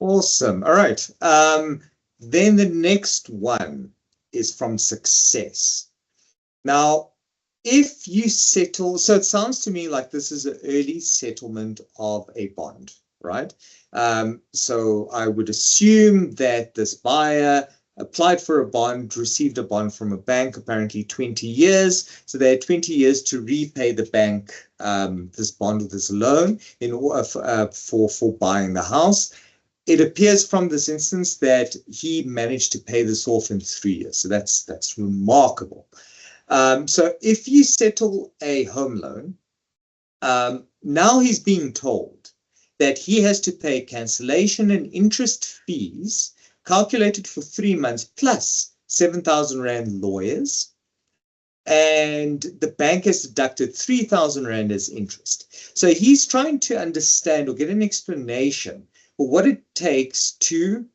Awesome. All right. Then the next one is from success. Now, if you settle, so it sounds to me like this is an early settlement of a bond, right? So I would assume that this buyer applied for a bond, received a bond from a bank, apparently 20 years. So they had 20 years to repay the bank this bond or this loan in order for buying the house. It appears from this instance that he managed to pay this off in 3 years. So that's remarkable. So if you settle a home loan, now he's being told that he has to pay cancellation and interest fees calculated for 3 months plus 7,000 Rand lawyers. And the bank has deducted 3,000 Rand as interest. So he's trying to understand or get an explanation for what it takes to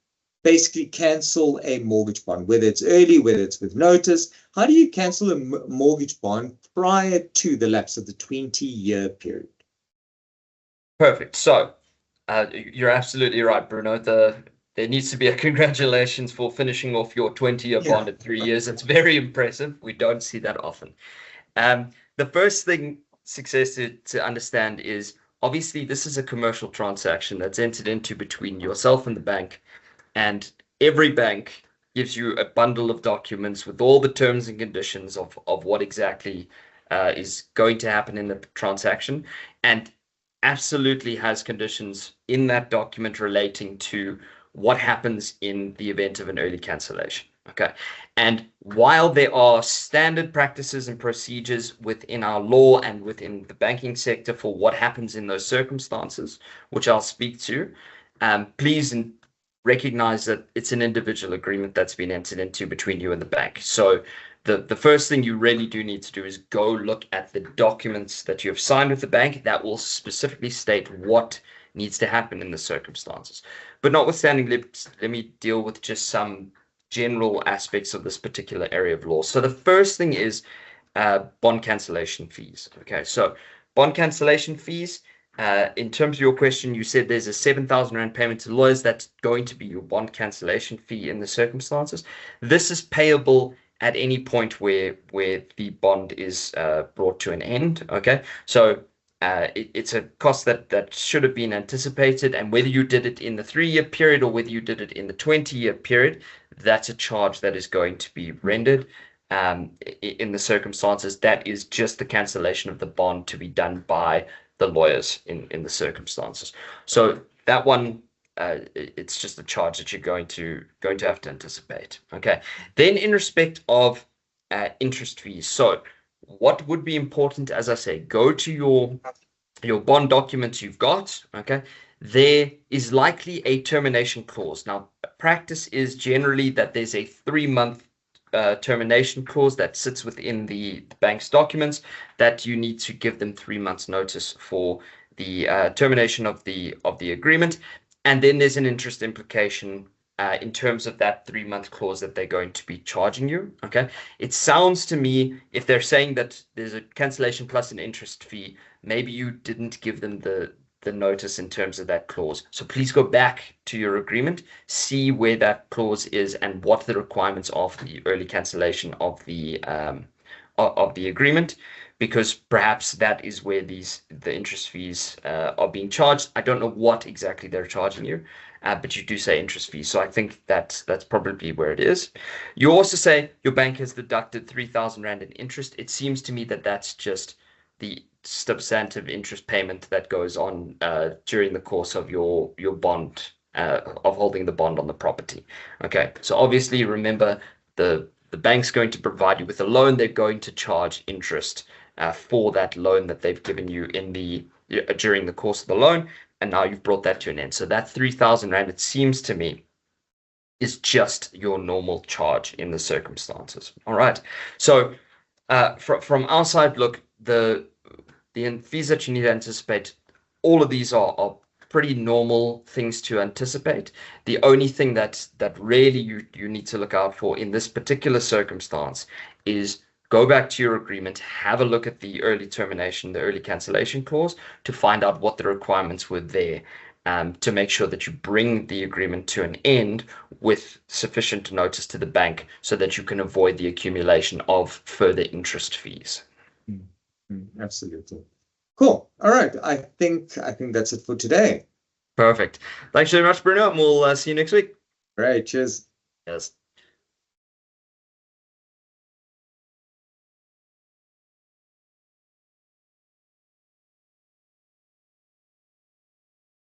basically cancel a mortgage bond, whether it's early, whether it's with notice. How do you cancel a mortgage bond prior to the lapse of the 20-year period? Perfect. So you're absolutely right, Bruno. There needs to be a congratulations for finishing off your 20-year bond at 3 years. It's very impressive. We don't see that often. The first thing success to understand is obviously this is a commercial transaction that's entered into between yourself and the bank, and every bank gives you a bundle of documents with all the terms and conditions of what exactly is going to happen in the transaction, and absolutely has conditions in that document relating to what happens in the event of an early cancellation. Okay. And while there are standard practices and procedures within our law and within the banking sector for what happens in those circumstances, which I'll speak to, please recognize that it's an individual agreement that's been entered into between you and the bank. So the first thing you really do need to do is go look at the documents that you have signed with the bank that will specifically state what needs to happen in the circumstances. But notwithstanding, let me deal with just some general aspects of this particular area of law. So the first thing is bond cancellation fees. Okay, so bond cancellation fees. In terms of your question, you said there's a 7,000 Rand payment to lawyers. That's going to be your bond cancellation fee in the circumstances. This is payable at any point where the bond is brought to an end. Okay, so it's a cost that should have been anticipated, and whether you did it in the 3-year period or whether you did it in the 20-year period, that's a charge that is going to be rendered. In the circumstances, that is just the cancellation of the bond to be done by the lawyers in the circumstances. So that one, it's just a charge that you're going to have to anticipate. Okay. Then in respect of interest fees, so what would be important, as I say, go to your bond documents you've got. Okay. There is likely a termination clause. Now, practice is generally that there's a 3-month termination clause that sits within the bank's documents that you need to give them 3 months notice for the termination of the agreement. And then there's an interest implication in terms of that 3-month clause that they're going to be charging you. Okay. It sounds to me, if they're saying that there's a cancellation plus an interest fee, maybe you didn't give them the notice in terms of that clause. So please go back to your agreement, see where that clause is and what the requirements are for the early cancellation of the agreement, because perhaps that is where the interest fees are being charged. I don't know what exactly they're charging you, but you do say interest fees. So I think that's probably where it is. You also say your bank has deducted 3,000 Rand in interest. It seems to me that that's just the substantive interest payment that goes on during the course of your bond, of holding the bond on the property. Okay, so obviously remember the bank's going to provide you with a loan. They're going to charge interest for that loan that they've given you during the course of the loan, and now you've brought that to an end. So that 3,000 Rand, it seems to me, is just your normal charge in the circumstances. All right, so from our side, look, the fees that you need to anticipate, all of these are pretty normal things to anticipate. The only thing that really you need to look out for in this particular circumstance is go back to your agreement, have a look at the early termination, the early cancellation clause, to find out what the requirements were there. to make sure that you bring the agreement to an end with sufficient notice to the bank so that you can avoid the accumulation of further interest fees. Absolutely. Cool. All right. I think that's it for today. Perfect. Thanks very much, Bruno, and we'll see you next week. All right. Cheers. Yes.